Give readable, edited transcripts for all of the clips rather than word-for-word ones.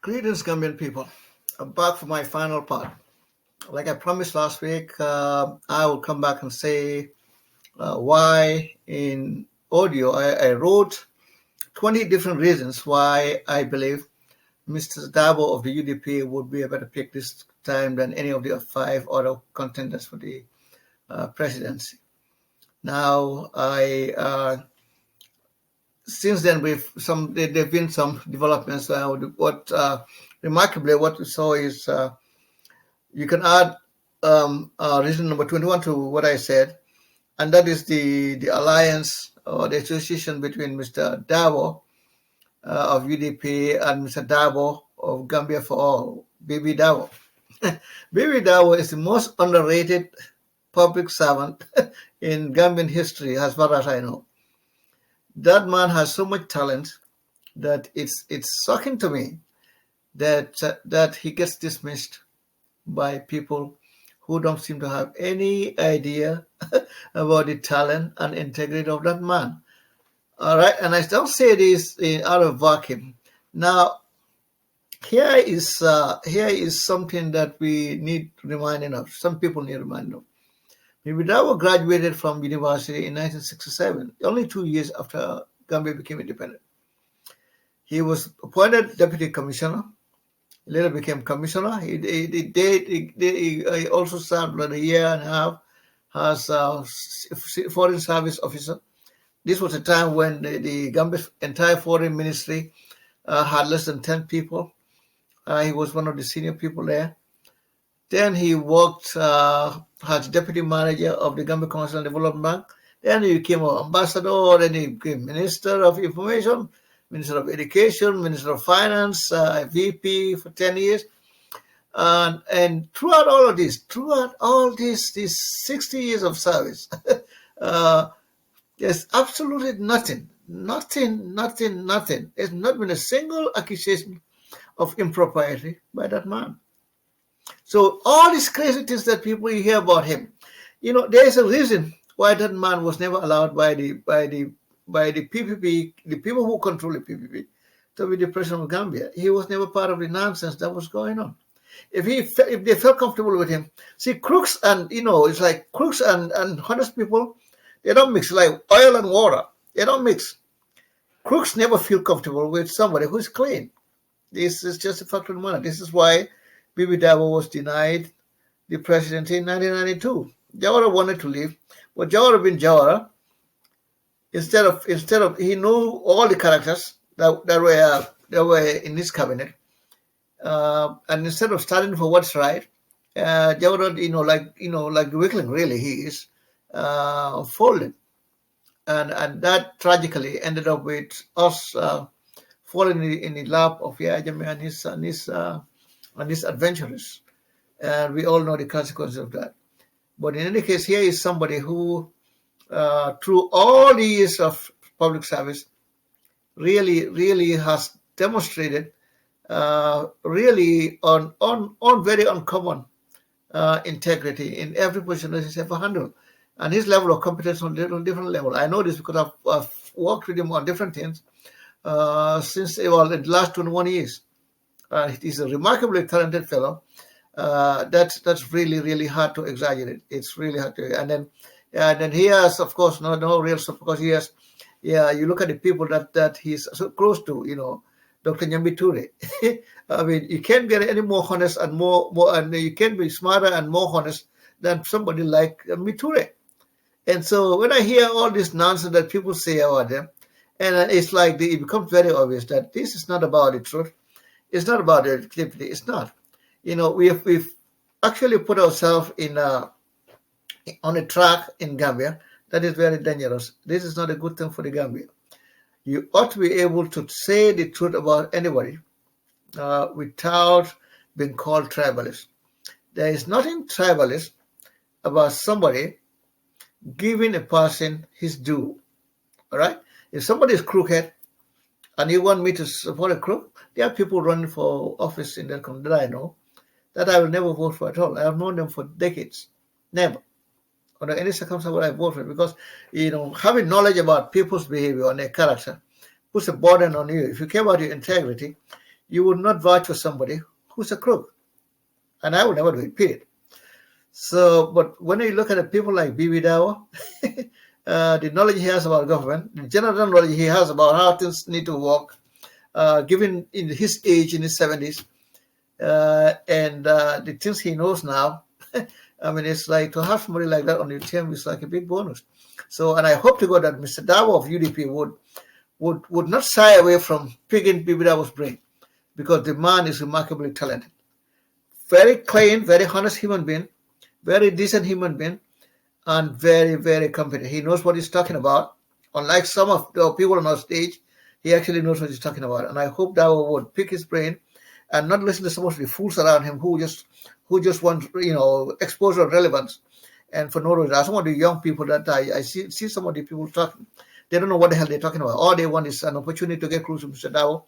Greetings, Gambian people. I'm back for my final part. Like I promised last week, I will come back and say why in audio I wrote 20 different reasons why I believe Mr. Darbo of the UDP would be a better pick this time than any of the five other contenders for the presidency. Now, since then there've been some developments. Remarkably, what we saw is you can add reason number 21 to what I said, and that is the alliance or the association between Mr. Darbo of UDP and Mr. Darbo of Gambia for All, Bibi Darbo. Bibi Darbo is the most underrated public servant in Gambian history, as far as I know. That man has so much talent that it's shocking to me that he gets dismissed by people who don't seem to have any idea about the talent and integrity of that man. All right, and I don't say this out of vacuum. Now, here is something that we need reminding of. Some people need reminding of. Dawo graduated from university in 1967, only 2 years after Gambia became independent. He was appointed deputy commissioner. Later became commissioner. He also served like a year and a half as foreign service officer. This was a time when the Gambia's entire foreign ministry had less than 10 people. He was one of the senior people there. Then he worked as deputy manager of the Gambia Commercial Development Bank. Then he became an ambassador. Then he became Minister of Information, Minister of Education, Minister of Finance, VP for 10 years. And throughout all these 60 years of service, there's absolutely nothing. There's not been a single accusation of impropriety by that man. So all these crazy things that people hear about him, there is a reason why that man was never allowed by the PPP, the people who control the PPP, to be the president of Gambia. He was never part of the nonsense that was going on. If they felt comfortable with him, see, crooks and it's like crooks and honest people, they don't mix, like oil and water. They don't mix. Crooks never feel comfortable with somebody who's clean. This is just a fact of the matter. This is why Bibi Darbo was denied the presidency in 1992. Jawara wanted to leave, but Jawara bin Jawara, instead of he knew all the characters that were in his cabinet, and instead of standing for what's right, Jawara, like the weakling really he is, folded, and that tragically ended up with us falling in the lap of Yahya Jammeh and his adventurers. And we all know the consequences of that. But in any case, here is somebody who, through all the years of public service, really has demonstrated really on very uncommon integrity in every position that he's ever handled. And his level of competence on a different level. I know this because I've worked with him on different things since in the last 21 years. He's a remarkably talented fellow. That's really hard to exaggerate. It's really hard to. And then he has, of course, no real stuff because he has. Yeah, you look at the people that he's so close to. Dr. Nyambi Ture. I mean, you can't get any more honest and more, and you can't be smarter and more honest than somebody like Nyambi Ture. And so when I hear all this nonsense that people say about them, and it's like it becomes very obvious that this is not about the truth. It's not about the activity. It's not. We've actually put ourselves on a track in Gambia that is very dangerous. This is not a good thing for the Gambia. You ought to be able to say the truth about anybody without being called tribalist. There is nothing tribalist about somebody giving a person his due. All right? If somebody is crooked and you want me to support a crook, there are people running for office in that country that I know that I will never vote for at all. I have known them for decades. Never. Under any circumstance would I vote for it because, having knowledge about people's behavior and their character puts a burden on you. If you care about your integrity, you would not vouch for somebody who's a crook. And I would never do it, period. So, but when you look at the people like Bibi Dawa, the knowledge he has about government, the general knowledge he has about how things need to work, given in his age, in his 70s, and the things he knows now, I mean, it's like to have somebody like that on your team is like a big bonus. So, and I hope to God that Mr. Darbo of UDP would not shy away from picking Bibi Dawa's brain, because the man is remarkably talented. Very clean, very honest human being, very decent human being, and very, very competent. He knows what he's talking about. Unlike some of the people on our stage, he actually knows what he's talking about. And I hope Dawa would pick his brain and not listen to some of the fools around him who just want, exposure and relevance, and for no reason. Some of the young people that I see some of the people talking, they don't know what the hell they're talking about. All they want is an opportunity to get close to Mr. Dawa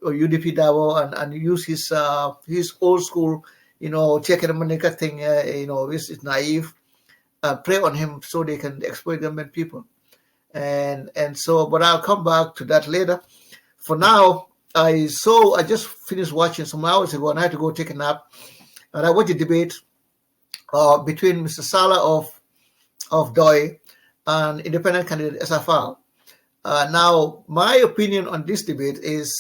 or UDP Dawa and use his old school, check and manika thing. It's naive. Prey on him so they can exploit government people, and so. But I'll come back to that later. For now, I just finished watching some hours ago, and I had to go take a nap. And I watched a debate between Mr. Salah of Doi and independent candidate SFR. Now, my opinion on this debate is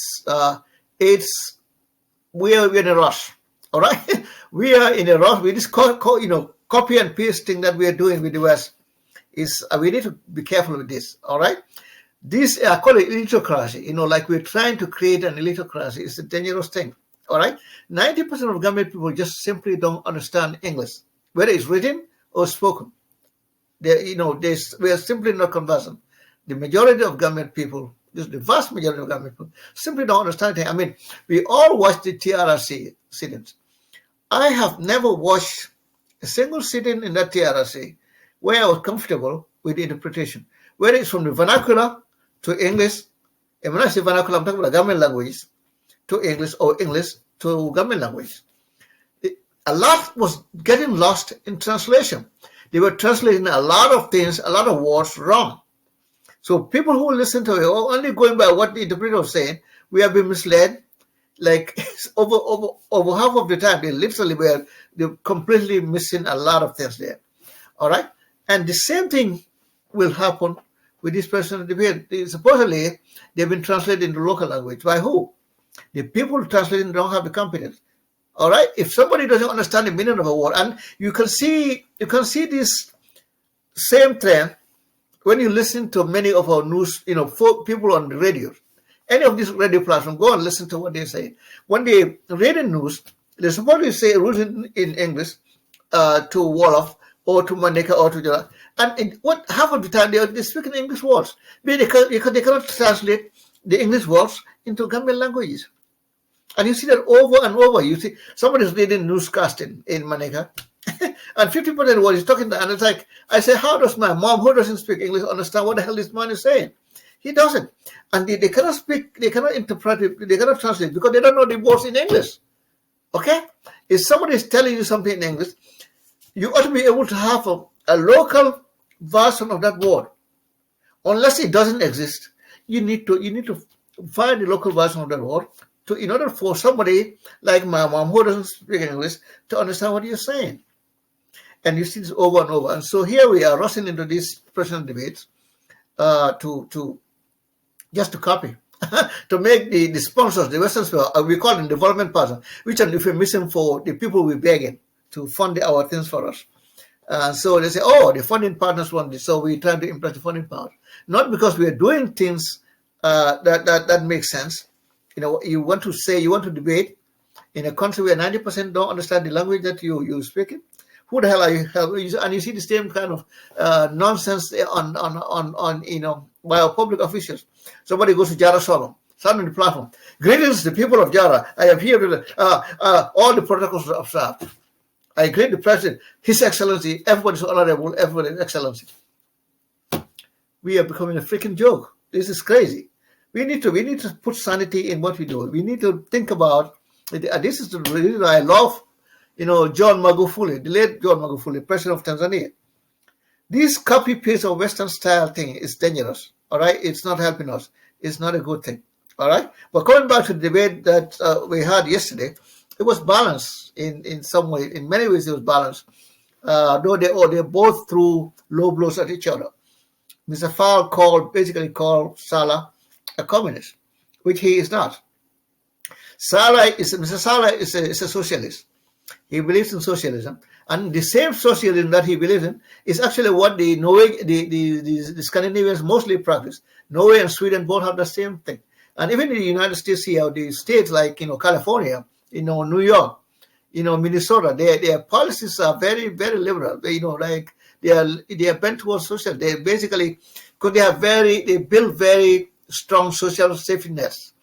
we are in a rush. All right, we are in a rush. We just copy and paste thing that we are doing with the West. We need to be careful with this. All right. This I call it elitocracy. Like we're trying to create an elitocracy. It's a dangerous thing. All right. 90% of Gambian people just simply don't understand English, whether it's written or spoken. We are simply not conversant. The majority of Gambian people, just the vast majority of Gambian people, simply don't understand it. I mean, we all watch the TRRC sit-ins. I have never watched a single sit-in in that TRRC where I was comfortable with the interpretation, whether it's from the vernacular to English. And when I say vernacular, I'm talking about Gambian language to English or English to Gambian language. A lot was getting lost in translation. They were translating a lot of things, a lot of words wrong. So people who listen to it are only going by what the interpreter was saying. We have been misled. Like over half of the time, they literally they're completely missing a lot of things there. All right, and the same thing will happen with this personal debate. Supposedly, they've been translated into local language. By who? The people translating don't have the competence. All right, if somebody doesn't understand the meaning of a word, and you can see this same trend when you listen to many of our news, people on the radio. Any of these radio platforms, go and listen to what they say. When they read the news, they're supposed to say rules in English to Wolof or to Maneka or to Jala. And half of the time they speak in English words. They cannot translate the English words into Gambian languages. And you see that over and over. You see somebody's reading newscasting in Maneka, and 50% of what he's talking to, and it's like, I say, how does my mom, who doesn't speak English, understand what the hell this man is saying? He doesn't. And they cannot speak, they cannot interpret it, they cannot translate because they don't know the words in English. Okay? If somebody is telling you something in English, you ought to be able to have a local version of that word. Unless it doesn't exist, you need to find the local version of that word in order for somebody like my mom who doesn't speak English to understand what you're saying. And you see this over and over. And so here we are rushing into these personal debates to copy, to make the sponsors, the Western sponsors, we call them development partners, which are euphemism for the people we're begging to fund our things for us. So they say, oh, the funding partners want this, so we're trying to impress the funding partners. Not because we are doing things that make sense. You want to debate in a country where 90% don't understand the language that you're speaking. Who the hell are you? And you see the same kind of nonsense on by our public officials. Somebody goes to Jara Solom, stand on the platform. Greetings, the people of Jara. I am here with all the protocols observed. I greet the president, His Excellency, everybody's honorable, everybody's excellency. We are becoming a freaking joke. This is crazy. We need to put sanity in what we do. We need to think about. This is the reason I love, John Magufuli, the late John Magufuli, president of Tanzania. This copy paste of Western style thing is dangerous. All right, it's not helping us. It's not a good thing. All right. But coming back to the debate that we had yesterday, it was balanced in some way. In many ways, it was balanced. Though they both threw low blows at each other. Mr. Fall basically called Salah a communist, which he is not. Mr. Salah is a socialist. He believes in socialism, and the same socialism that he believes in is actually what the Scandinavians mostly practice. Norway and Sweden both have the same thing, and even in the United States here, the states like California, New York, Minnesota, their policies are very very liberal. Like they are bent towards social. They basically because they build very strong social safety nets,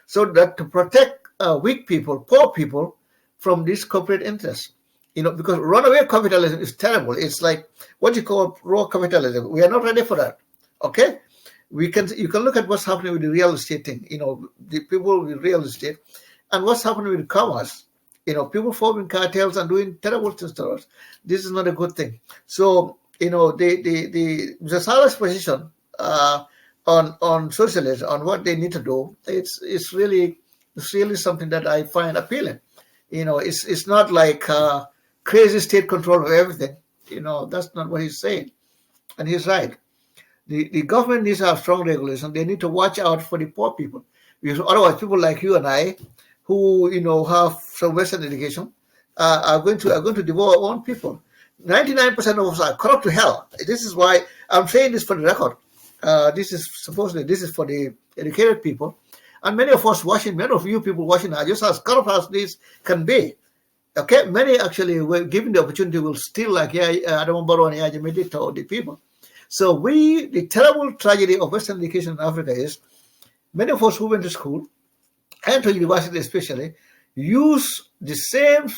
so that to protect weak people, poor people from these corporate interests. Because runaway capitalism is terrible. It's like what you call raw capitalism. We are not ready for that. Okay, you can look at what's happening with the real estate thing. The people with real estate, and what's happening with commerce. People forming cartels and doing terrible things to us. This is not a good thing. So the Salah's position on socialism, on what they need to do, it's really something that I find appealing. It's not like crazy state control of everything. That's not what he's saying, and he's right. The government needs to have strong regulation. They need to watch out for the poor people, because otherwise, people like you and I, who have some Western education, are going to devour our own people. 99% of us are corrupt to hell. This is why I'm saying this for the record. This is for the educated people. And many of you people watching are just as corrupt as this can be. Okay, many actually, were given the opportunity, will still like Adam Barrow and the people. So the terrible tragedy of Western education in Africa is many of us who went to school and to university especially use the same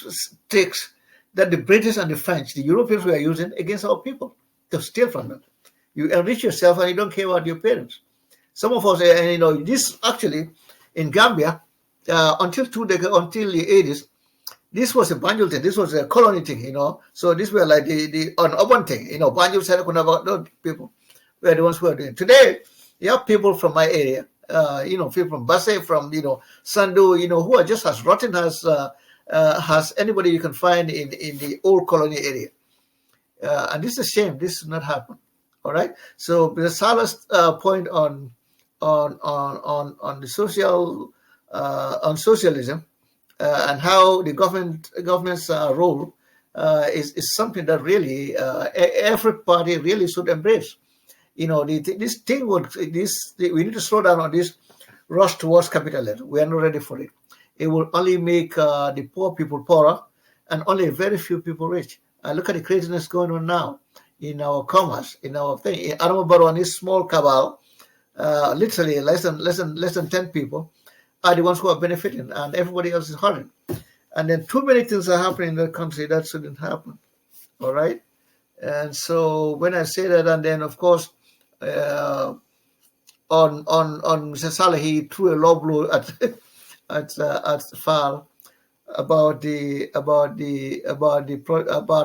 tricks that the British and the French, the Europeans were using against our people to steal from them. You enrich yourself and you don't care about your parents. Some of us, this actually in Gambia until the 80s, this was a Banjul thing. This was a colony thing, So this were like the urban thing, Banjul said those people were the ones who were doing it. Today, you have people from my area, people from Basse, from Sandu, who are just as rotten as anybody you can find in the old colony area. And this is a shame. This should not happen. All right. So the Salah's point on the on socialism and how the government's role is something that really every party really should embrace. We need to slow down on this rush towards capitalism. We are not ready for it. It will only make the poor people poorer and only very few people rich. Look at the craziness going on now in our commerce, in our thing. Adam Barrow and his small cabal, literally less than 10 people, are the ones who are benefiting, and everybody else is hurting. And then too many things are happening in the country that shouldn't happen. All right. And so when I say that, and then of course, on Mr. Saleh, he threw a low blow at Fall about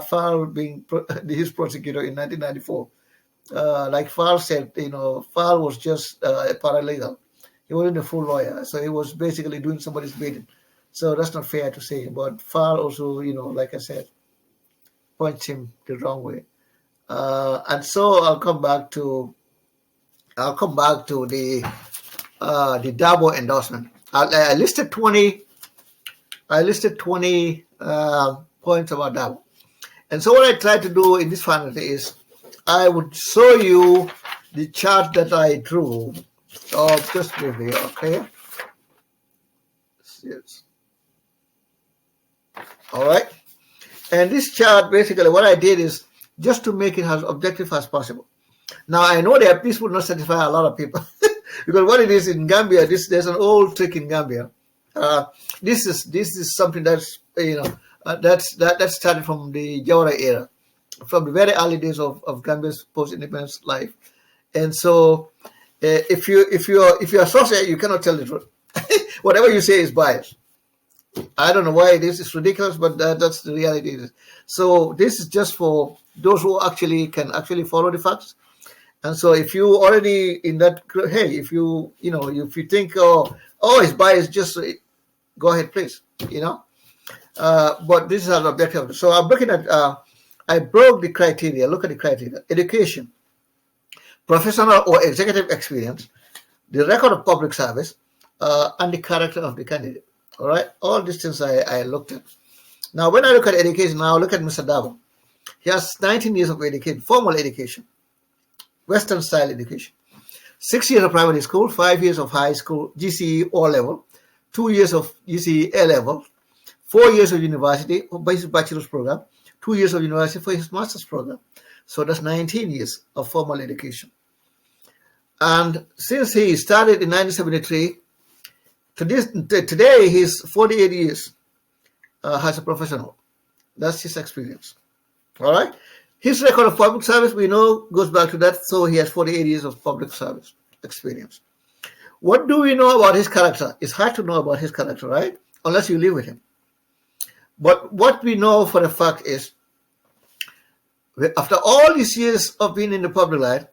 Fall being his prosecutor in 1994. Like Fall said, Fall was just a paralegal. He wasn't a full lawyer, so he was basically doing somebody's bidding. So that's not fair to say. But Fall also, like I said, points him the wrong way. And so I'll come back to the Darbo endorsement. I listed 20 points about Darbo. And so what I tried to do in this final is I would show you the chart that I drew. Just briefly, okay? Yes. All right. And this chart, basically, what I did is just to make it as objective as possible. Now, I know that this will not satisfy a lot of people because what it is in Gambia, there's an old trick in Gambia. This is something that's that started from the Jawara era, from the very early days of Gambia's post-independence life. And so, if you're associate, you cannot tell the truth. Whatever you say is biased. I don't know why it is. It's ridiculous, but that's the reality. So this is just for those who can actually follow the facts. And so if you already in that, hey, if you if you think, oh, his bias, just go ahead, please, but this is an objective. So I'm looking at, I broke the criteria. Look at the criteria: education, professional or executive experience, the record of public service, and the character of the candidate. All right, all these things I looked at. Now, when I look at education, now look at Mr. Darbo. He has 19 years of education, formal education, Western style education. 6 years of primary school, 5 years of high school, GCE O level, 2 years of GCE A level, 4 years of university for his bachelor's program, 2 years of university for his master's program. So that's 19 years of formal education. And since he started in 1973, today he's 48 years as a professional. That's his experience. All right. His record of public service, we know, goes back to that. So he has 48 years of public service experience. What do we know about his character? It's hard to know about his character, right? Unless you live with him. But what we know for a fact is, after all these years of being in the public light,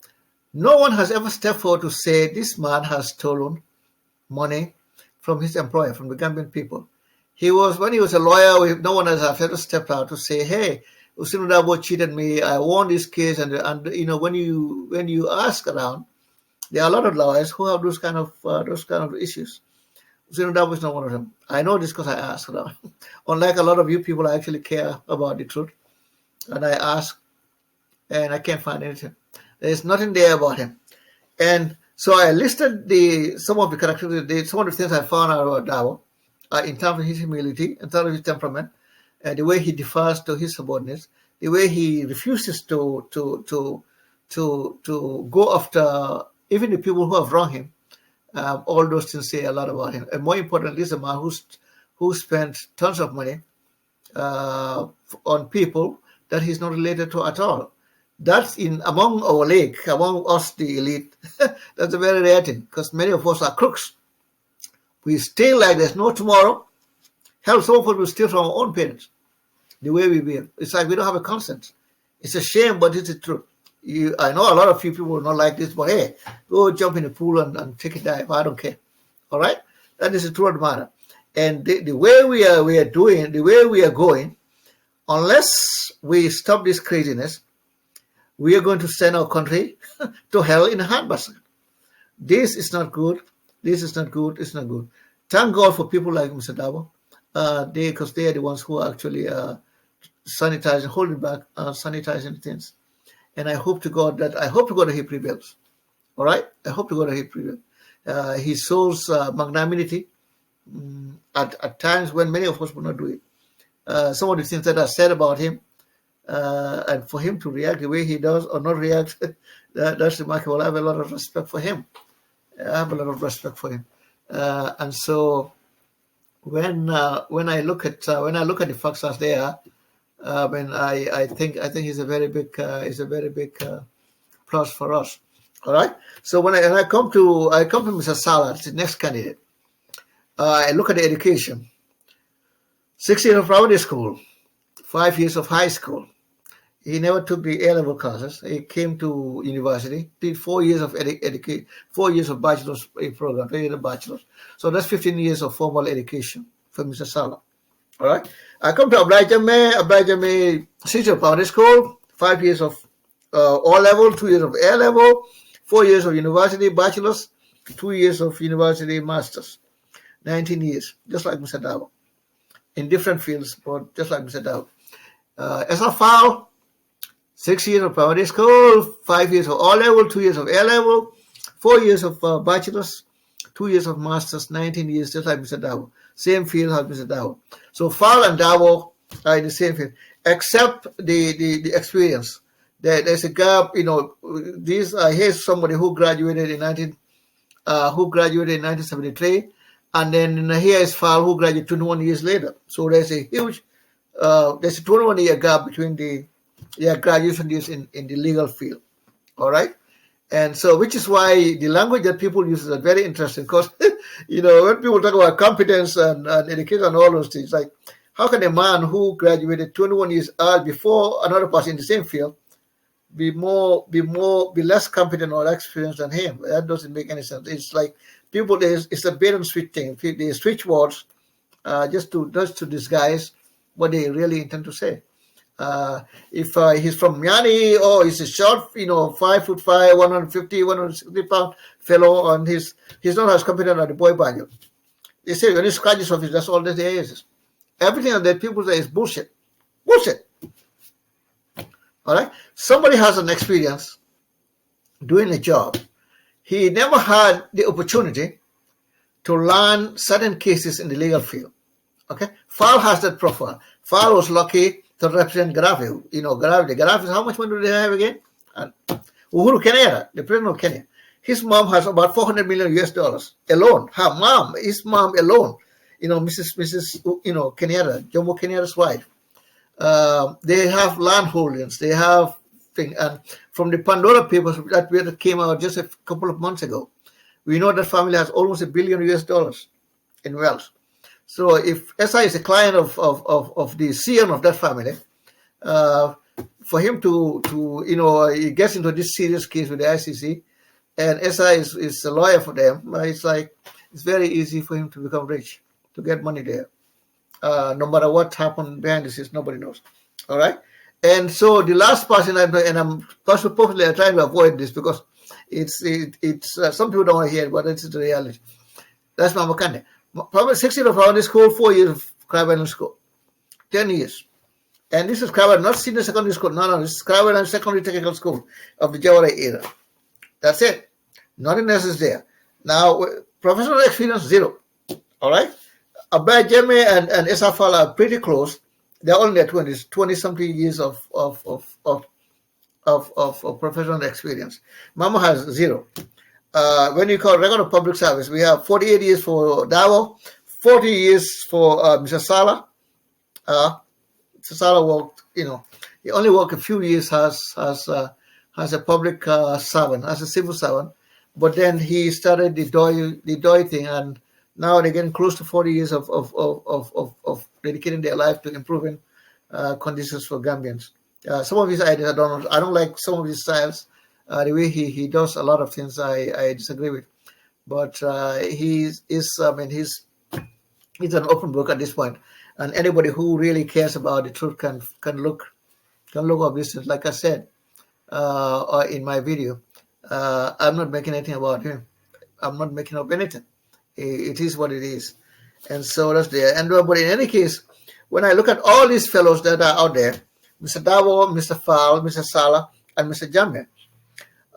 no one has ever stepped forward to say this man has stolen money from his employer, from the Gambian people. When he was a lawyer, no one has ever stepped out to say, hey, Ousainou Darbo cheated me. I won this case, and when you ask around, there are a lot of lawyers who have those kind of issues. Ousainou Darbo is not one of them. I know this because I asked around. Unlike a lot of you people, I actually care about the truth, and I ask, and I can't find anything. There's nothing there about him, and so I listed some of the characteristics, some of the things I found out about Darbo, in terms of his humility, in terms of his temperament. The way he defers to his subordinates, the way he refuses to go after even the people who have wronged him. All those things say a lot about him. And more importantly, he's a man who spent tons of money on people that he's not related to at all. That's among our league, among us, the elite. That's a very rare thing, because many of us are crooks. We steal like there's no tomorrow. Hell, some of us will steal from our own parents. The way we behave. It's like we don't have a conscience. It's a shame, but it's the truth. I know a lot of you people will not like this, but hey, go jump in the pool and take a dive. I don't care. All right? That is the truth of the matter. And the way we are doing, the way we are going, unless we stop this craziness, we are going to send our country to hell in a handbasket. This is not good. This is not good. It's not good. Thank God for people like Mr. Darbo. Because they are the ones who are actually sanitizing, holding back, sanitizing things. And I hope to God that he prevails. All right? I hope to God that he prevails. He shows magnanimity at times when many of us will not do it. Some of the things that are said about him, and for him to react the way he does or not react, that's remarkable. I have a lot of respect for him. And so when I look at the facts as they are, I think he's a very big plus for us. All right. So when I come to Mr. Salah, the next candidate, I look at the education. 6 years of primary school, 5 years of high school. He never took the A-level classes. He came to university, did 4 years of 4 years of bachelor's program, 3 years of bachelor's. So that's 15 years of formal education for Mr. Salah. All right. I come to Ousainou 6 years of primary school, 5 years of O-level, 2 years of A-level, 4 years of university bachelor's, 2 years of university master's, 19 years, just like Mr. Darbo, in different fields, but just like Mr. Darbo. SFL, 6 years of primary school, 5 years of O-level, 2 years of A-level, 4 years of bachelor's, 2 years of master's, 19 years, just like Mr. Darbo. Same field as Mr. Darbo. So Fall and Darbo are in the same field, except the experience. There's a gap. Here's somebody who graduated in 1973, and then here is Fall, who graduated 21 years later. So there's a huge, there's a 21-year gap between their graduation years in the legal field. All right. And so, which is why the language that people use is very interesting, because, when people talk about competence and education and all those things, like, how can a man who graduated 21 years old before another person in the same field be less competent or experienced than him. That doesn't make any sense. It's like people. It's a bait and switch thing. They switch words just to disguise what they really intend to say. If he's from Miami, or he's a short, 5'5", 150, 160 pound fellow, and he's not as competent as the boy Banjo. They say when he scratches off, that's all that there is. Everything that people say is bullshit. Bullshit. All right? Somebody has an experience doing a job. He never had the opportunity to learn certain cases in the legal field. Okay? Fal has that profile. Fal was lucky to represent Gaddafi. Gaddafi, how much money do they have again? And Uhuru Kenyatta, the president of Kenya. His mom has about $400 million alone. Her mom, his mom alone. Mrs. Kenyatta, Jomo Kenyatta's wife. They have land holdings. They have things. And from the Pandora Papers that came out just a couple of months ago, we know that family has almost $1 billion in wealth. So if SI is a client of the CEO of that family, for him to he gets into this serious case with the ICC, and SI is a lawyer for them, it's very easy for him to become rich, to get money there. No matter what happened behind the scenes, nobody knows. All right? And so the last person, I'm purposely trying to avoid this because it's some people don't want to hear it, but it's the reality. That's Mama Kande. Probably 6 years of primary school, 4 years of Crab Island School, 10 years. And this is Crab Island, not senior secondary school. No, this is Crab Island Secondary Technical School of the Jawara era. That's it. Nothing else is there. Now, professional experience, 0. All right? Abay Jeme and Esafal are pretty close. They're only in their 20s, 20-something years of professional experience. Mama has 0. When you call record of public service, we have 48 years for Darbo, 40 years for Mr. Sala. Mr. Sala worked, he only worked a few years as a public servant, as a civil servant, but then he started the DOI thing, and now they're getting close to 40 years of dedicating their life to improving conditions for Gambians. Some of his ideas I don't like some of his styles. The way he does a lot of things I disagree with, but he's an open book at this point, and anybody who really cares about the truth can look up this. Like I said in my video, I'm not making anything about him. I'm not making up anything. It is what it is, and so that's there. And but in any case, when I look at all these fellows that are out there, Mr. Darbo, Mr. Fal, Mr. Sala, and Mr. Jammeh,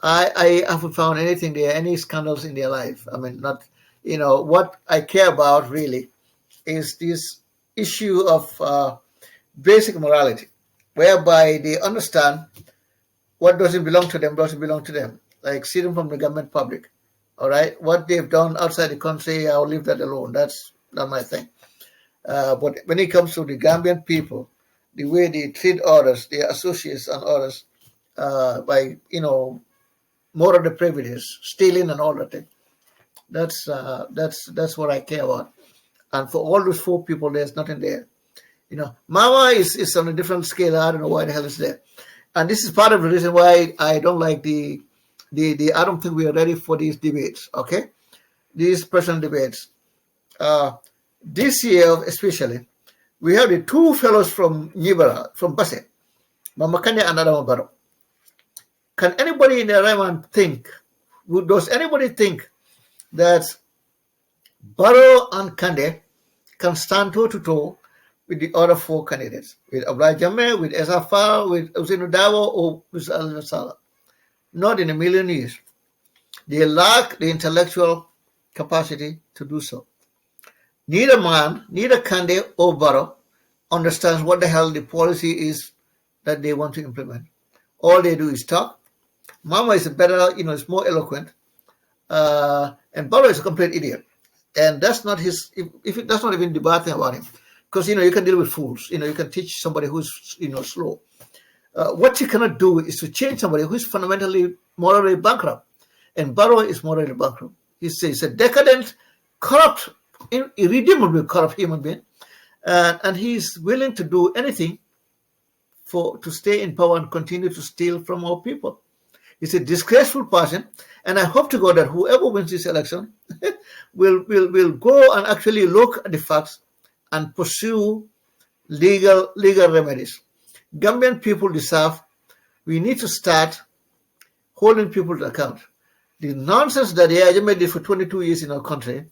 I haven't found anything there, any scandals in their life. I mean, not, what I care about really is this issue of basic morality, whereby they understand what doesn't belong to them doesn't belong to them, like stealing from the government public. All right, what they've done outside the country, I'll leave that alone. That's not my thing. But when it comes to the Gambian people, the way they treat others, their associates and others, by moral depravities, stealing and all that thing. That's what I care about. And for all those 4 people, there's nothing there. Mama is on a different scale. I don't know why the hell it's there. And this is part of the reason why I don't like the I don't think we are ready for these debates, okay? These personal debates. This year especially, we have the 2 fellows from Nibara, from Basse, Mama Kande and Adama Barrow. Can anybody in their right mind think, does anybody think that Barrow and Kande can stand toe-to-toe with the other 4 candidates, with Abdullah Jammeh, with Esafal, with Ousainou Darbo, or with Al Salah? Not in a million years. They lack the intellectual capacity to do so. Neither Kande or Barrow understands what the hell the policy is that they want to implement. All they do is talk. Mama is is more eloquent, and Barrow is a complete idiot. And that's not that's not even debating about him, because you can deal with fools. You can teach somebody who's slow. What you cannot do is to change somebody who's fundamentally morally bankrupt, and Barrow is morally bankrupt. He's a decadent, corrupt, irredeemably corrupt human being, and he's willing to do anything to stay in power and continue to steal from our people. He's a disgraceful person, and I hope to God that whoever wins this election will go and actually look at the facts and pursue legal remedies. Gambian people deserve. We need to start holding people to account. The nonsense that the Ajame did for 22 years in our country,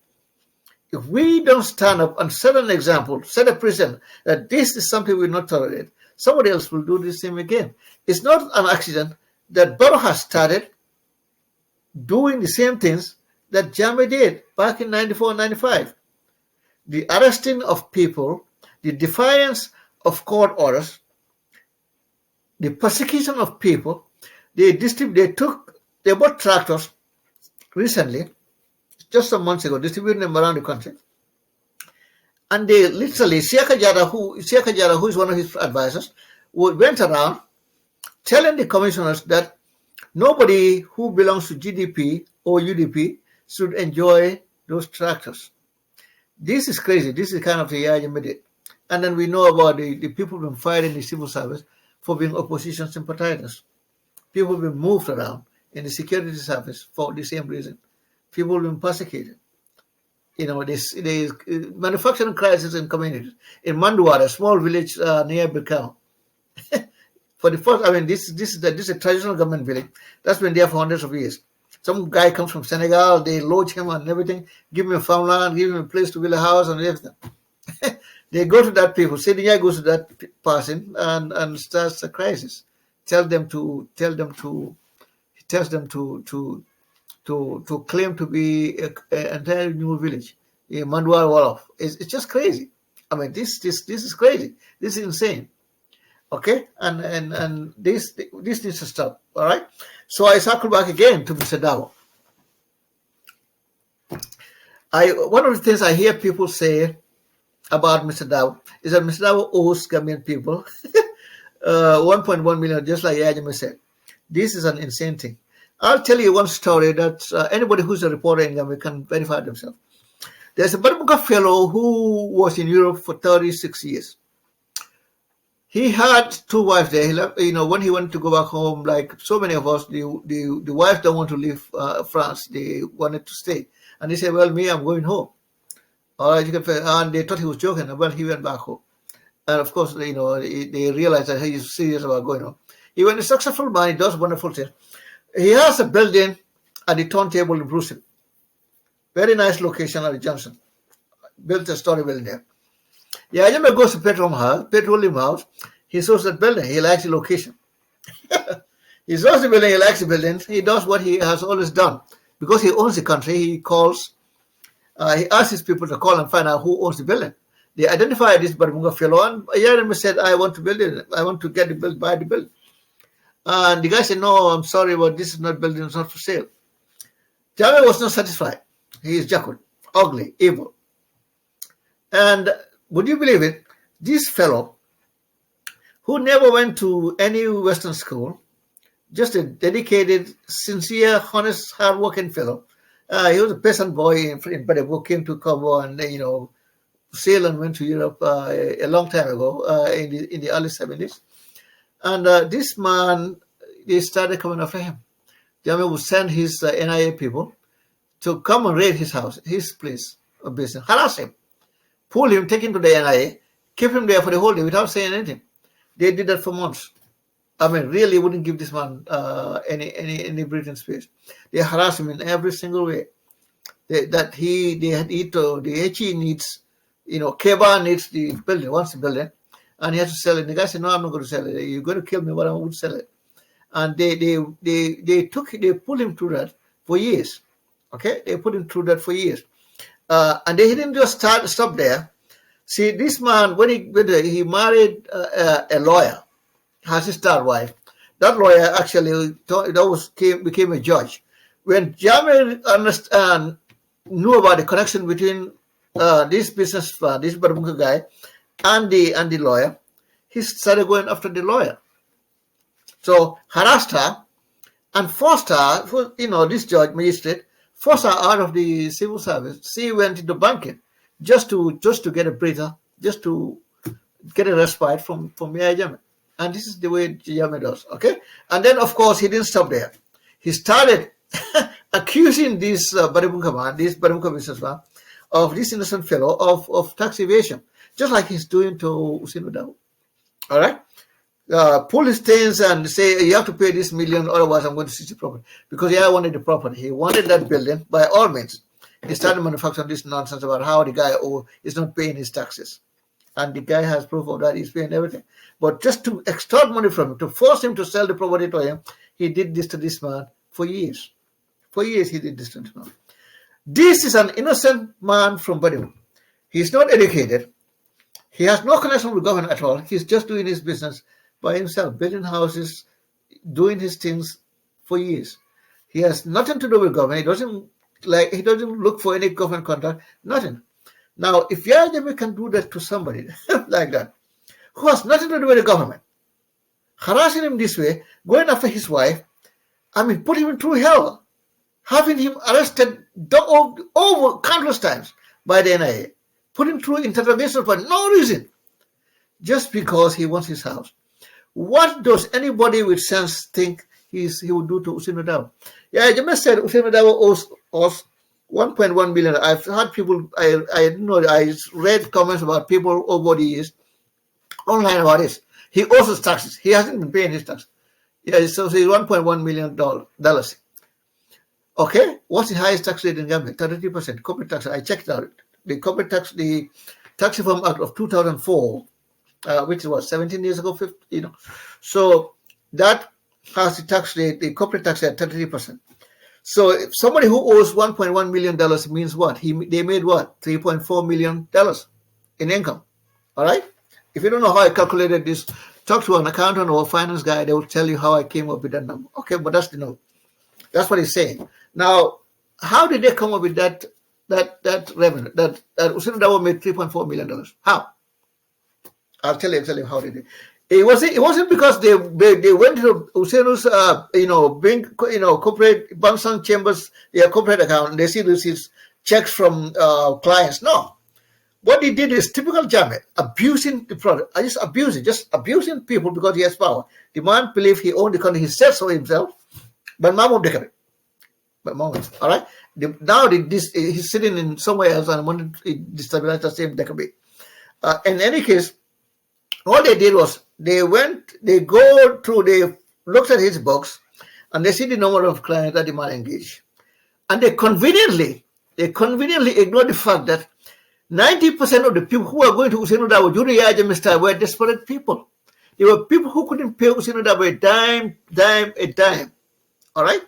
if we don't stand up and set an example, set a precedent that this is something we will not tolerate, somebody else will do the same again. It's not an accident that Barrow has started doing the same things that Jammeh did back in 94 95. The arresting of people, the defiance of court orders, the persecution of people. They bought tractors recently, just some months ago, distributing them around the country. And they literally, Siaka Jara, who is one of his advisors, went around telling the commissioners that nobody who belongs to GDP or UDP should enjoy those tractors. This is crazy. This is kind of the Yaya did. And then we know about the people being fired in the civil service for being opposition sympathizers. People being moved around in the security service for the same reason. People being persecuted. You know, there's manufacturing crisis in communities. In Manduara, a small village near Birkau. For the first, I mean, this is a traditional government village that's been there for hundreds of years. Some guy comes from Senegal, they lodge him and everything, give him a farmland, give him a place to build a house and everything. They go to that people, Senior goes to that person and starts a crisis. Tells them to claim to be an entirely new village, a Mandua Wolof. It's just crazy. I mean, this is crazy. This is insane. Okay, and this needs to stop. All right. So I circle back again to Mr. Darbo. One of the things I hear people say about Mr. Darbo is that Mr. Darbo owes Gambian people 1.1 million, just like Yajame said. This is an insane thing. I'll tell you one story that anybody who's a reporter in Gambia can verify themselves. There's a Barbuka fellow who was in Europe for 36 years. He had two wives there. He left, when he wanted to go back home, like so many of us, the wives don't want to leave France. They wanted to stay. And he said, well, me, I'm going home. All right, and they thought he was joking. Well, he went back home. And of course, they realized that he's serious about going home. He was a successful man. He does wonderful things. He has a building at the turntable in Brussels. Very nice location at the Johnson. Built a story building there. Yeah, Ajame goes to Petroleum House. He shows that building. He likes the location. He shows the building. He likes the building. He does what he has always done. Because he owns the country, he calls. He asks his people to call and find out who owns the building. They identify this Barmunga fellow, and Ajame said, I want to build it. I want to get the build, buy the building. And the guy said, no, I'm sorry, but this is not building. It's not for sale. Jammeh was not satisfied. He is Jakul, ugly, evil. And would you believe it? This fellow, who never went to any Western school, just a dedicated, sincere, honest, hard-working fellow. He was a peasant boy in Badebo, came to Congo and, sailed and went to Europe a long time ago, in the early 70s. And this man, they started coming after him. Jammeh would send his NIA people to come and raid his house, his place of business, harass him, pull him, take him to the NIA, keep him there for the whole day without saying anything. They did that for months. I mean, really wouldn't give this man any breathing space. They harass him in every single way. The HE needs, Keba needs the building, wants the building, and he has to sell it. The guy said, no, I'm not going to sell it. You're going to kill me, but I won't sell it. And they pulled him through that for years. Okay, they put him through that for years. And they didn't just stop there. See, this man, when he married a lawyer, has his third wife. That lawyer actually became a judge. When Jammeh knew about the connection between this businessman, this Barbuka guy, and the lawyer, he started going after the lawyer. So harassed her and forced her, this judge, magistrate, forced her out of the civil service. She went into banking just to get a breather, just to get a respite from Yaya Jammeh. And this is the way Yame does, okay? And then, of course, he didn't stop there. He started accusing this Baribuka businessman, of this innocent fellow of tax evasion, just like he's doing to Ousainou Darbo. All right? Pull his things and say, you have to pay this million, otherwise I'm going to seize the property. Because he wanted the property. He wanted that building by all means. He started manufacturing this nonsense about how the guy is not paying his taxes. And the guy has proof of that, he's paying everything. But just to extort money from him, to force him to sell the property to him, he did this to this man for years. For years he did this to this man. This is an innocent man from Badiou. He's not educated. He has no connection with government at all. He's just doing his business by himself, building houses, doing his things for years. He has nothing to do with government. He doesn't look for any government contract, nothing. Now, if Yaya Jammeh can do that to somebody like that, who has nothing to do with the government, harassing him this way, going after his wife, put him through hell, having him arrested over countless times by the NIA, put him through interrogation for no reason, just because he wants his house. What does anybody with sense think he would do to Ousainou Darbo? Yaya Jammeh said Ousainou Darbo owes 1.1 million. I've heard people, I read comments about people over the years online about this. He owes his taxes. He hasn't been paying his tax. Yeah, so he's $1.1 million. Okay, what's the highest tax rate in Gambia? 33% corporate tax. I checked out the corporate tax, the Tax Reform Act of 2004, which was 17 years ago, 50, So that has the tax rate, the corporate tax rate at 33%. So if somebody who owes $1.1 million means what? They made what? $3.4 million in income. All right? If you don't know how I calculated this, talk to an accountant or a finance guy. They will tell you how I came up with that number. Okay, but that's that's what he's saying. Now, how did they come up with that revenue? That Ousainou Darbo made $3.4 million. How? I'll tell you how they did. It wasn't because they went to Ousainu's corporate banks and chambers, their corporate account, and they see these checks from clients. No. What he did is typical Jammeh, abusing the product. Just abusing people because he has power. The man believed he owned the country. He said so himself, but Mom won't take it. But Mom, all right? Now he's sitting in somewhere else and wanted to destabilize the same Decabit. In any case, all they did was they looked at his books and they see the number of clients that the man engaged. And they conveniently ignored the fact that 90% of the people who are going to Ousainou Darbo during Yaya Jammeh's time were desperate people. They were people who couldn't pay Ousainou Darbo a dime. All right?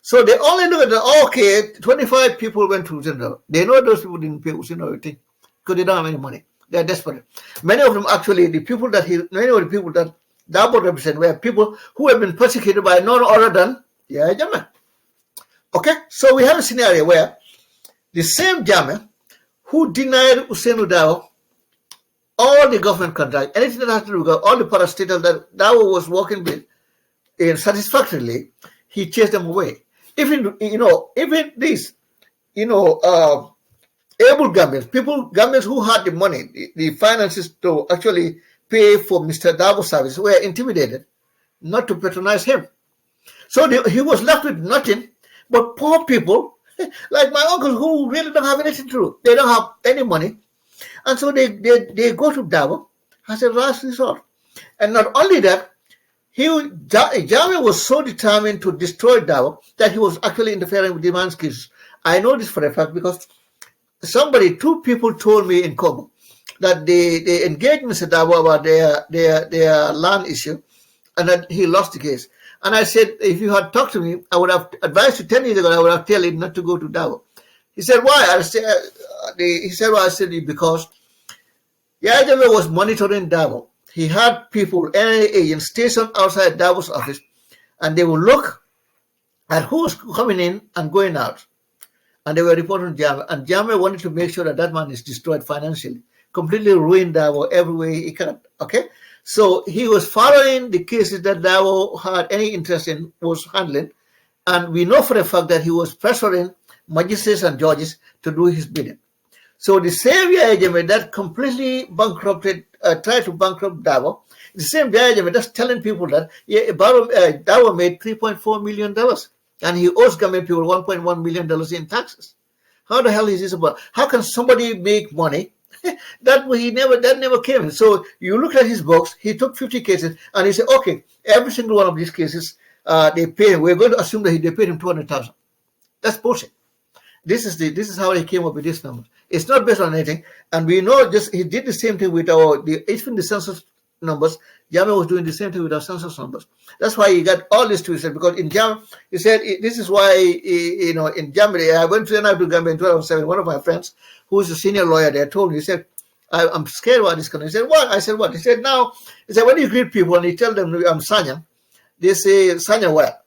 So they only look at okay, 25 people went to Ousainou Darbo. They know those people didn't pay Ousainou Darbo because they don't have any money. They are desperate. Many of them actually, many of the people that Darbo represent were people who have been persecuted by none other than Yaya Jammeh. Okay? So we have a scenario where the same Jammeh who denied Ousainou Darbo all the government contract, anything that has to do with all the parastatals that Darbo was working with satisfactorily, he chased them away. Even these, able Gambians who had the money, the finances to actually pay for Mr. Darbo's service were intimidated not to patronize him. So he was left with nothing but poor people like my uncles who really don't have anything to do. They don't have any money. And so they go to Darbo as a last resort. And not only that, Jammeh was so determined to destroy Darbo that he was actually interfering with the man's kids. I know this for a fact because two people told me in Congo that they engaged Mr. Darbo about their land issue and that he lost the case. And I said, if you had talked to me, I would have advised you 10 years ago, I would have told you not to go to Darbo. He said, why? I said, because Yaya Jammeh was monitoring Darbo. He had people, NIA agents stationed outside Darbo's office, and they would look at who's coming in and going out. And they were reporting to Jammeh. And Jammeh wanted to make sure that man is destroyed financially, completely ruined Darbo every way he can. Okay? So he was following the cases that Darbo had any interest in, was handling. And we know for a fact that he was pressuring magistrates and judges to do his bidding. So the same Yaya Jammeh that completely bankrupted tried to bankrupt Darbo, the same Yahya Jammeh just telling people that Darbo made $3.4 million, and he owes Gambian people $1.1 million in taxes. How the hell is this about? How can somebody make money? That never came. So you look at his books. He took 50 cases, and he said, okay, every single one of these cases, they pay him. We're going to assume that they paid him 200,000. That's bullshit. This is how he came up with this number. It's not based on anything, and we know just he did the same thing with even the census numbers. Jammeh was doing the same thing with our census numbers. That's why he got all this twisted, because in Jammeh, he said this is why in Jammeh, I went to Gambia in 2007. One of my friends, who is a senior lawyer there, told me, he said, I'm scared about this country. He said, what? I said, what? He said, now, when you greet people and you tell them I'm Sanya, they say Sanya what?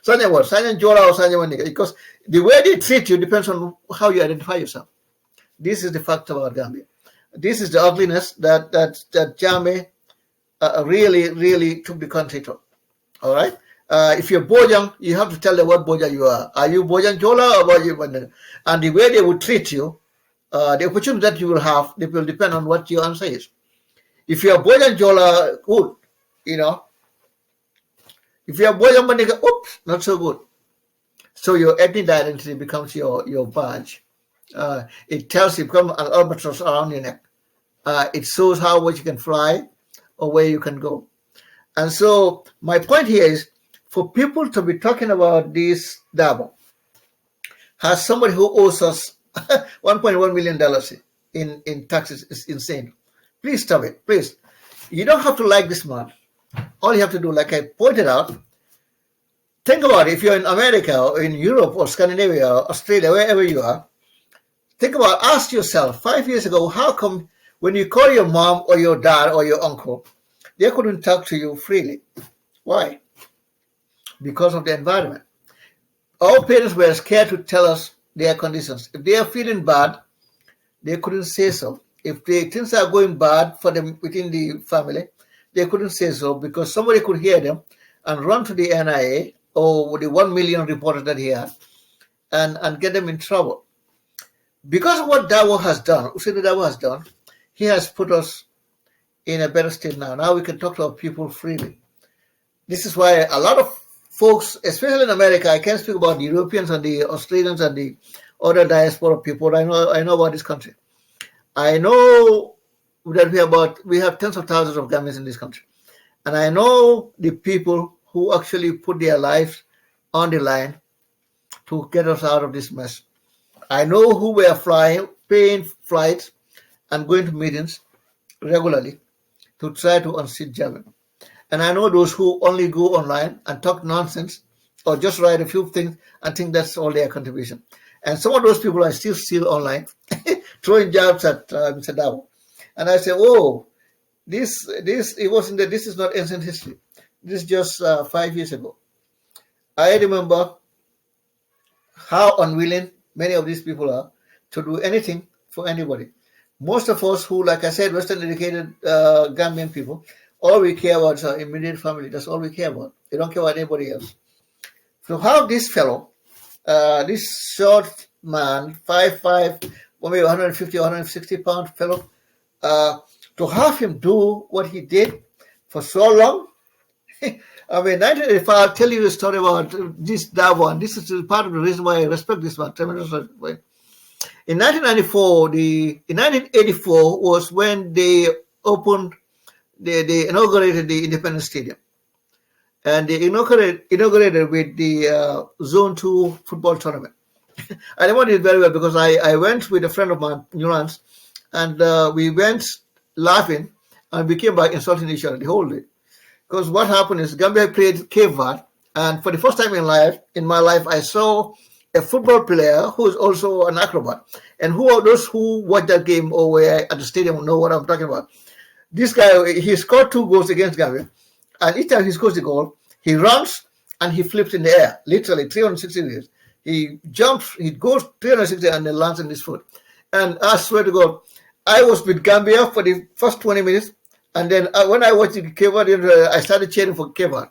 Sanya what? Sanya Jola or Sanya Maniga? Because the way they treat you depends on how you identify yourself. This is the fact about Gambia. This is the ugliness that Jammeh really took the country to. All right? If you're Bojang, you have to tell them what Bojang you are. Are you Bojang Jola or Bojang? And the way they will treat you, the opportunity that you will have, they will depend on what your answer is. If you're Bojang Jola, good. If you're Bojang Maniga, oops, not so good. So your ethnic identity becomes your badge. It tells you, become an albatross around your neck. It shows how much you can fly or where you can go. And so my point here is, for people to be talking about this Darbo has somebody who owes us $1.1 million in taxes is insane. Please stop it. Please. You don't have to like this man. All you have to do, like I pointed out, think about it. If you're in America or in Europe or Scandinavia or Australia, wherever you are, ask yourself, 5 years ago, how come when you call your mom or your dad or your uncle, they couldn't talk to you freely? Why? Because of the environment. Our parents were scared to tell us their conditions. If they are feeling bad, they couldn't say so. If things are going bad for them within the family, they couldn't say so, because somebody could hear them and run to the NIA or the 1 million reporters that he had and get them in trouble. Because of what Ousainou Darbo has done, he has put us in a better state now. Now we can talk to our people freely. This is why a lot of folks, especially in America, I can't speak about the Europeans and the Australians and the other diaspora people. I know about this country. I know that we have tens of thousands of Gambians in this country. And I know the people who actually put their lives on the line to get us out of this mess. I know who were paying flights and going to meetings regularly to try to unseat Jammeh. And I know those who only go online and talk nonsense or just write a few things and think that's all their contribution. And some of those people are still online throwing jabs at Mr. Darbo. And I say, this is not ancient history. This is just 5 years ago. I remember how unwilling many of these people are to do anything for anybody. Most of us who, like I said, Western educated Gambian people, all we care about is our immediate family. That's all we care about. We don't care about anybody else. So how this fellow, this short man, 5'5", maybe 150 or 160 pound fellow, to have him do what he did for so long. I mean, 1985, I'll tell you a story about this Darbo, and this is part of the reason why I respect this man tremendously. In 1984 was when they inaugurated the Independence Stadium. And they inaugurated with the Zone 2 football tournament. I remember it very well because I went with a friend of mine, Nurans, and we went laughing and we came back insulting each other the whole day. Because what happened is Gambia played Cape Verde, and for the first time in my life, I saw a football player who is also an acrobat. And those who watch that game or were at the stadium know what I'm talking about. This guy, he scored 2 goals against Gambia, and each time he scores the goal, he runs and he flips in the air, literally 360 degrees. He jumps, he goes 360 and then lands on his foot. And I swear to God, I was with Gambia for the first 20 minutes, and then when I watched the Cape Verde, I started cheering for Cape Verde.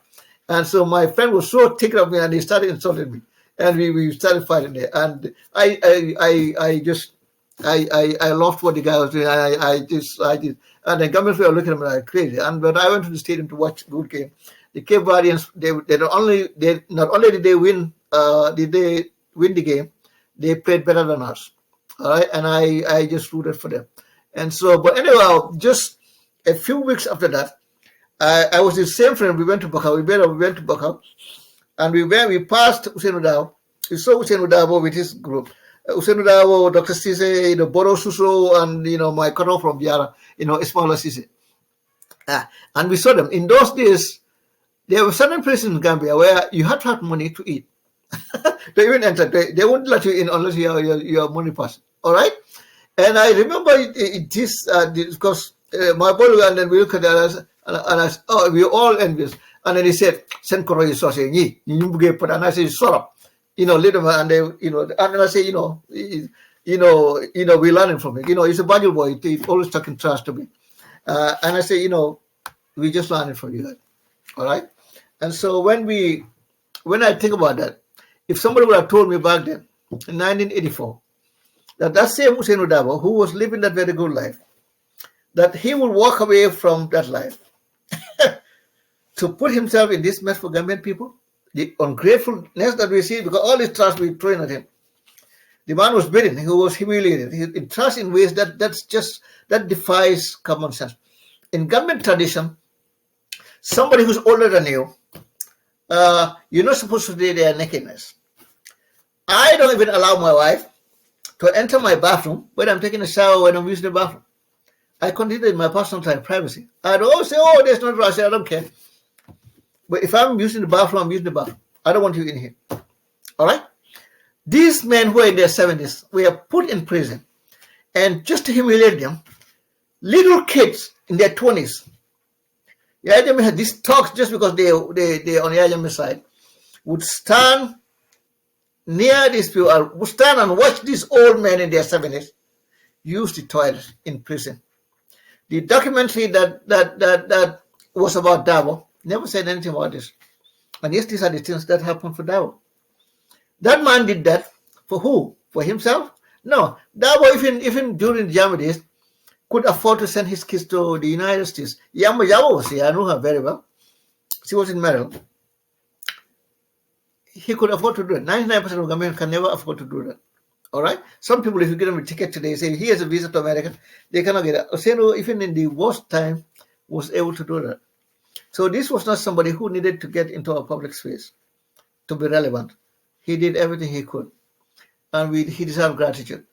And so my friend was so ticked of me, and he started insulting me, and we started fighting there. And I just I loved what the guy was doing. I did. And the Gambians were looking at me like crazy. And but I went to the stadium to watch good game. The Cape Verdeans, they not only did they win the game, they played better than us. All right, and I just rooted for them. And so, but anyway, just a few weeks after that, I was the same friend. We went to Bakau. We went to Bakau, and we passed Ousainou Darbo. We saw Ousainou Darbo with his group. Ousainou Darbo, Dr. Cisse, Boro Suso, and my cousin from Biara, Ismaila Cisse. And we saw them. In those days, there were certain places in Gambia where you had to have money to eat. They even enter. They won't let you in unless you are your money pass. All right. And I remember this because my boy, and then we look at it, and we were all envious. And then he said, "Send Koro is saying, ye, you get put." And I said, "Sort of, little man." And they, and I say, we're learning from it. He's a Banjul boy. He's always talking trash to me. And I say, we just learning from you guys. All right. And so when I think about that, if somebody would have told me back then, in 1984, that same Ousainou Darbo, who was living that very good life, that he would walk away from that life to put himself in this mess for Gambian people, the ungratefulness that we see, because all this trust we throwing at him. The man was beaten, he was humiliated. He trust in ways that defies common sense. In Gambian tradition, somebody who's older than you, you're not supposed to see their nakedness. I don't even allow my wife to enter my bathroom when I'm taking a shower, when I'm using the bathroom. I consider it my personal time, privacy. I don't say, there's no privacy, I don't care. But if I'm using the bathroom, I'm using the bathroom. I don't want you in here. All right? These men who are in their 70s were put in prison. And just to humiliate them, little kids in their 20s, Yajame had these talks just because they're on the Yajame side, would stand near these people, would stand and watch these old men in their 70s use the toilet in prison. The documentary that was about Darbo never said anything about this. And yes, these are the things that happened for Darbo. That man did that for who? For himself? No. Darbo, even during the Jama days, could afford to send his kids to the United States. Yama was here. I know her very well. She was in Maryland. He could afford to do it. 99% of Gambians can never afford to do that. All right? Some people, if you give them a ticket today, say, here's a visa to America, they cannot get it. Ousainou, even in the worst time, was able to do that. So this was not somebody who needed to get into a public space to be relevant. He did everything he could. And he deserved gratitude.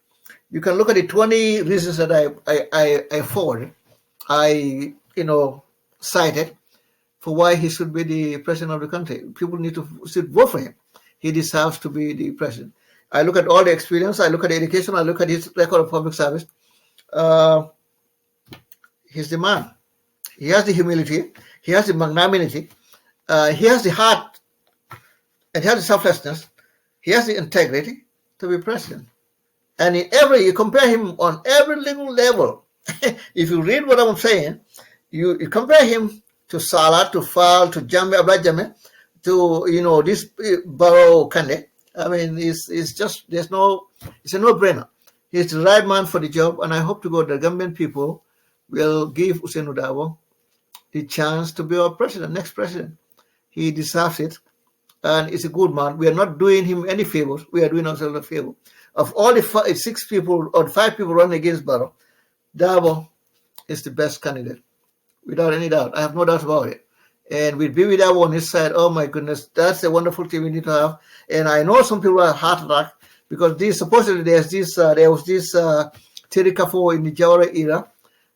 You can look at the 20 reasons that I forwarded, cited for why he should be the president of the country. People need to vote for him. He deserves to be the president. I look at all the experience. I look at the education. I look at his record of public service. He's the man. He has the humility. He has the magnanimity. He has the heart. And he has the selflessness. He has the integrity to be president. And you compare him on every little level. If you read what I'm saying, you compare him to Salah, to Fall, to Jammeh, Abdul to, this Barrow Kande. I mean, it's a no-brainer. He's the right man for the job, and I hope to God the Gambian people will give Ousainou Darbo the chance to be our next president. He deserves it, and he's a good man. We are not doing him any favors. We are doing ourselves a favor. Of all the 5 people running against Barrow, Darbo is the best candidate, without any doubt. I have no doubt about it. And with Bibi Darbo on his side, oh my goodness, that's a wonderful team we need to have. And I know some people are heart attack because supposedly there was this Terry Kafo in the Jawara era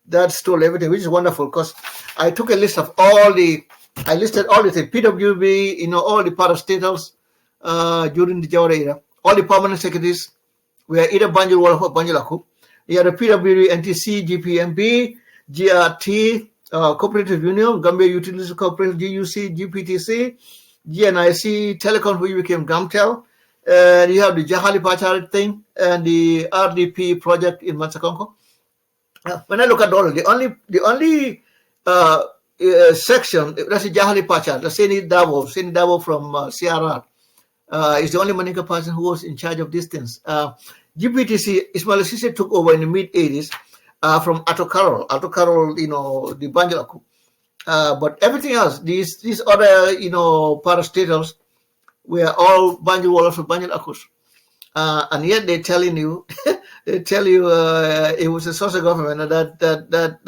that stole everything, which is wonderful because I took a list of I listed all the things, PWB, all the parastatals during the Jawara era, all the permanent secretaries were either Banjul or Banjulaku. You had the PWB, NTC, GPMB, GRT, Cooperative Union, Gambia Utilities Corporation, GUC, GPTC, GNIC, Telecom, which became Gamtel. And you have the Jahali Pachar thing and the RDP project in Matsakonko. When I look at all, the only section, that's the Jahali Pachar, the Seni Darbo from CRR, is the only Maninka person who was in charge of these things. GPTC, Ismail Sise took over in the mid 80s from Ato Carroll. Ato Carroll, the Banjulaku. But everything else, these other, parastatals were all Banjul Wolof or Banjul Akus. And yet they're telling you, they tell you it was a social government that